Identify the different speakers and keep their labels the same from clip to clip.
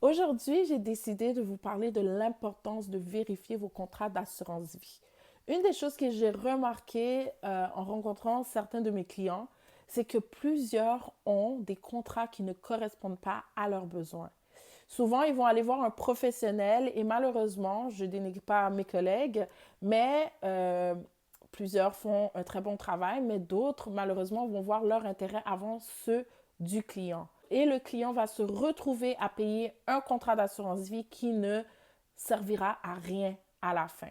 Speaker 1: Aujourd'hui, j'ai décidé de vous parler de l'importance de vérifier vos contrats d'assurance vie. Une des choses que j'ai remarqué en rencontrant certains de mes clients, c'est que plusieurs ont des contrats qui ne correspondent pas à leurs besoins. Souvent, ils vont aller voir un professionnel et malheureusement, je ne dénigre pas mes collègues, mais plusieurs font un très bon travail, mais d'autres, malheureusement, vont voir leur intérêt avant ceux du client. Et le client va se retrouver à payer un contrat d'assurance vie qui ne servira à rien à la fin.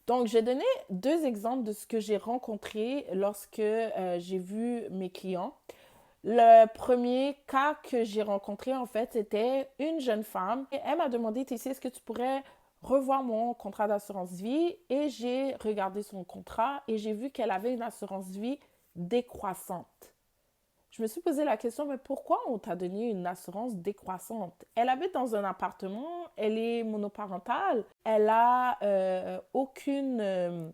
Speaker 1: Donc, j'ai donné deux exemples de ce que j'ai rencontré lorsque j'ai vu mes clients. Le premier cas que j'ai rencontré, en fait, c'était une jeune femme. Et elle m'a demandé, Tessie, est-ce que tu pourrais revoir mon contrat d'assurance vie? Et j'ai regardé son contrat et j'ai vu qu'elle avait une assurance vie décroissante. Je me suis posé la question, mais pourquoi on t'a donné une assurance décroissante? Elle habite dans un appartement, elle est monoparentale, elle a aucune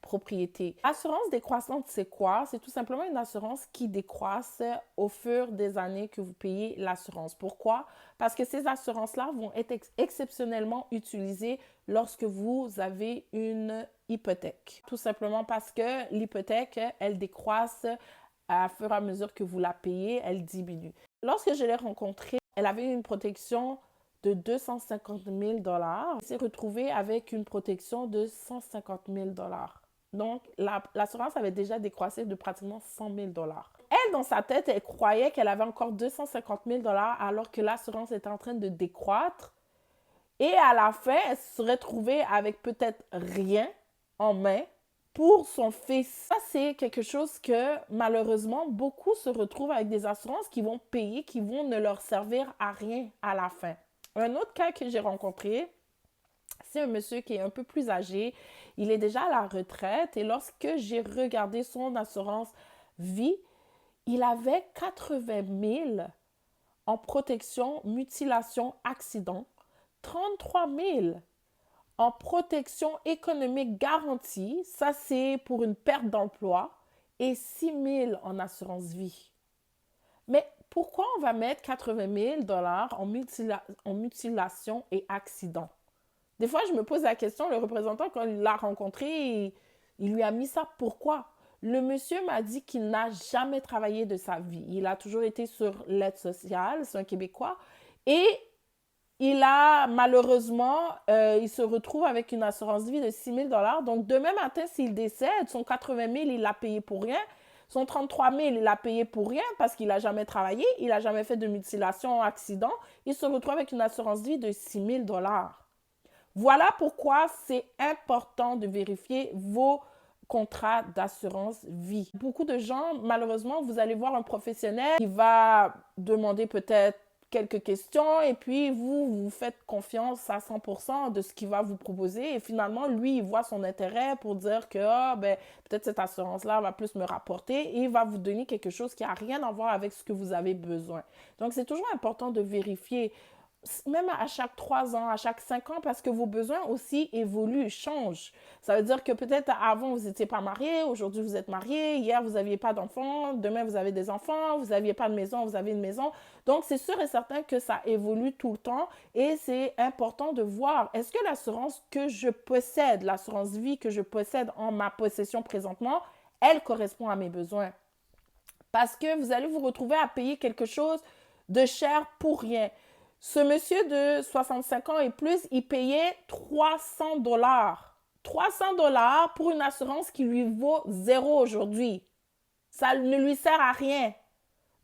Speaker 1: propriété. Assurance décroissante, c'est quoi? C'est tout simplement une assurance qui décroisse au fur des années que vous payez l'assurance. Pourquoi? Parce que ces assurances-là vont être exceptionnellement utilisées lorsque vous avez une hypothèque. Tout simplement parce que l'hypothèque, elle décroisse à fur et à mesure que vous la payez, elle diminue. Lorsque je l'ai rencontrée, elle avait une protection de 250 000 dollars. Elle s'est retrouvée avec une protection de 150 000 dollars. Donc, l'assurance avait déjà décroissé de pratiquement 100 000 dollars. Elle, dans sa tête, elle croyait qu'elle avait encore 250 000 dollars alors que l'assurance était en train de décroître. Et à la fin, elle se serait trouvée avec peut-être rien en main pour son fils. Ça, c'est quelque chose que malheureusement, beaucoup se retrouvent avec des assurances qui vont payer, qui vont ne leur servir à rien à la fin. Un autre cas que j'ai rencontré, c'est un monsieur qui est un peu plus âgé. Il est déjà à la retraite et lorsque j'ai regardé son assurance vie, il avait 80 000 en protection, mutilation, accident, 33 000 en protection économique garantie, ça c'est pour une perte d'emploi, et 6 000 en assurance vie. Mais pourquoi on va mettre 80 000 dollars en mutilation et accident? Des fois, je me pose la question, le représentant, quand il l'a rencontré, il lui a mis ça. Pourquoi? Le monsieur m'a dit qu'il n'a jamais travaillé de sa vie. Il a toujours été sur l'aide sociale, c'est un Québécois. Et il a malheureusement, il se retrouve avec une assurance vie de 6 000 dollars. Donc, demain matin, s'il décède, son 80 000, il l'a payé pour rien. Son 33 000, il l'a payé pour rien parce qu'il n'a jamais travaillé, il n'a jamais fait de mutilation ou accident. Il se retrouve avec une assurance vie de 6 000 dollars. Voilà pourquoi c'est important de vérifier vos contrats d'assurance vie. Beaucoup de gens, malheureusement, vous allez voir un professionnel qui va demander peut-être quelques questions et puis vous faites confiance à 100% de ce qu'il va vous proposer et finalement, lui, il voit son intérêt pour dire que peut-être cette assurance-là va plus me rapporter et il va vous donner quelque chose qui n'a rien à voir avec ce que vous avez besoin. Donc, c'est toujours important de vérifier même à chaque 3 ans, à chaque 5 ans, parce que vos besoins aussi évoluent, changent. Ça veut dire que peut-être avant, vous n'étiez pas marié, aujourd'hui, vous êtes marié, hier, vous n'aviez pas d'enfants, demain, vous avez des enfants, vous n'aviez pas de maison, vous avez une maison. Donc, c'est sûr et certain que ça évolue tout le temps et c'est important de voir, est-ce que l'assurance que je possède, l'assurance vie que je possède en ma possession présentement, elle correspond à mes besoins? Parce que vous allez vous retrouver à payer quelque chose de cher pour rien. Ce monsieur de 65 ans et plus, il payait 300 dollars. 300 dollars pour une assurance qui lui vaut zéro aujourd'hui. Ça ne lui sert à rien.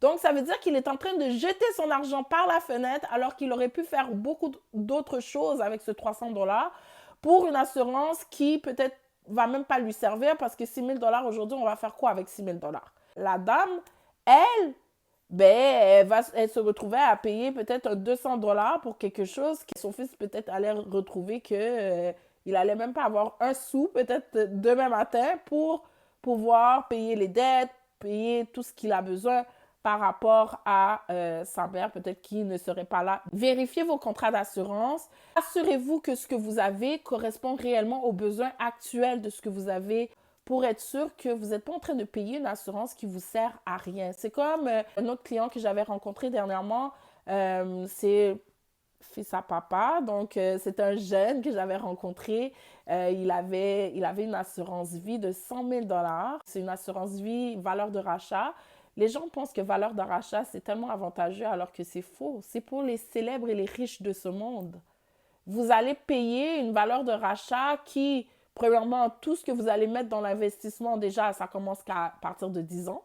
Speaker 1: Donc, ça veut dire qu'il est en train de jeter son argent par la fenêtre alors qu'il aurait pu faire beaucoup d'autres choses avec ce 300 dollars pour une assurance qui peut-être va même pas lui servir parce que 6 000 dollars aujourd'hui, on va faire quoi avec 6 000 dollars? La dame, elle, elle se retrouvait à payer peut-être 200 dollars pour quelque chose que son fils peut-être allait retrouver que il allait même pas avoir un sou peut-être demain matin pour pouvoir payer les dettes, payer tout ce qu'il a besoin par rapport à sa mère, peut-être qui ne serait pas là. Vérifiez vos contrats d'assurance. Assurez-vous que ce que vous avez correspond réellement aux besoins actuels de ce que vous avez pour être sûr que vous n'êtes pas en train de payer une assurance qui vous sert à rien. C'est comme un autre client que j'avais rencontré dernièrement. C'est fils à papa. Donc, c'est un jeune que j'avais rencontré. Il avait une assurance vie de 100 000 $. C'est une assurance vie valeur de rachat. Les gens pensent que valeur de rachat, c'est tellement avantageux alors que c'est faux. C'est pour les célèbres et les riches de ce monde. Vous allez payer une valeur de rachat qui, premièrement, tout ce que vous allez mettre dans l'investissement, déjà, ça commence qu'à partir de 10 ans.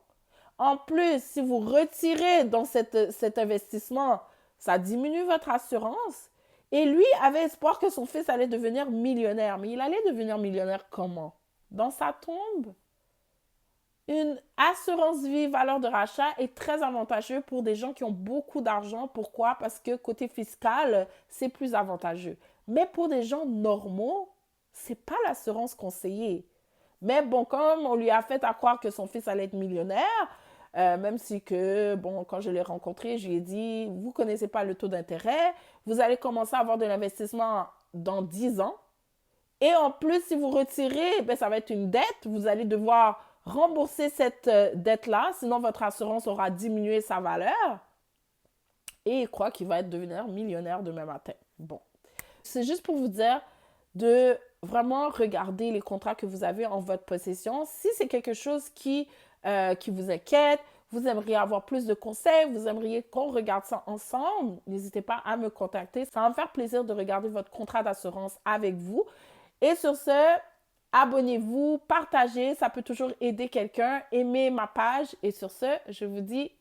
Speaker 1: En plus, si vous retirez dans cet investissement, ça diminue votre assurance. Et lui avait espoir que son fils allait devenir millionnaire. Mais il allait devenir millionnaire comment? Dans sa tombe. Une assurance vie valeur de rachat est très avantageux pour des gens qui ont beaucoup d'argent. Pourquoi? Parce que côté fiscal, c'est plus avantageux. Mais pour des gens normaux, c'est pas l'assurance conseillée. Mais bon, comme on lui a fait à croire que son fils allait être millionnaire, même si que, bon, quand je l'ai rencontré, je lui ai dit, vous ne connaissez pas le taux d'intérêt, vous allez commencer à avoir de l'investissement dans 10 ans. Et en plus, si vous retirez, ben, ça va être une dette. Vous allez devoir rembourser cette dette-là, sinon votre assurance aura diminué sa valeur. Et il croit qu'il va devenir millionnaire demain matin. Bon, c'est juste pour vous dire de vraiment regarder les contrats que vous avez en votre possession. Si c'est quelque chose qui vous inquiète, vous aimeriez avoir plus de conseils, vous aimeriez qu'on regarde ça ensemble, n'hésitez pas à me contacter. Ça va me faire plaisir de regarder votre contrat d'assurance avec vous. Et sur ce, abonnez-vous, partagez, ça peut toujours aider quelqu'un. Aimez ma page. Et sur ce, je vous dis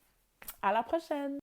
Speaker 1: à la prochaine.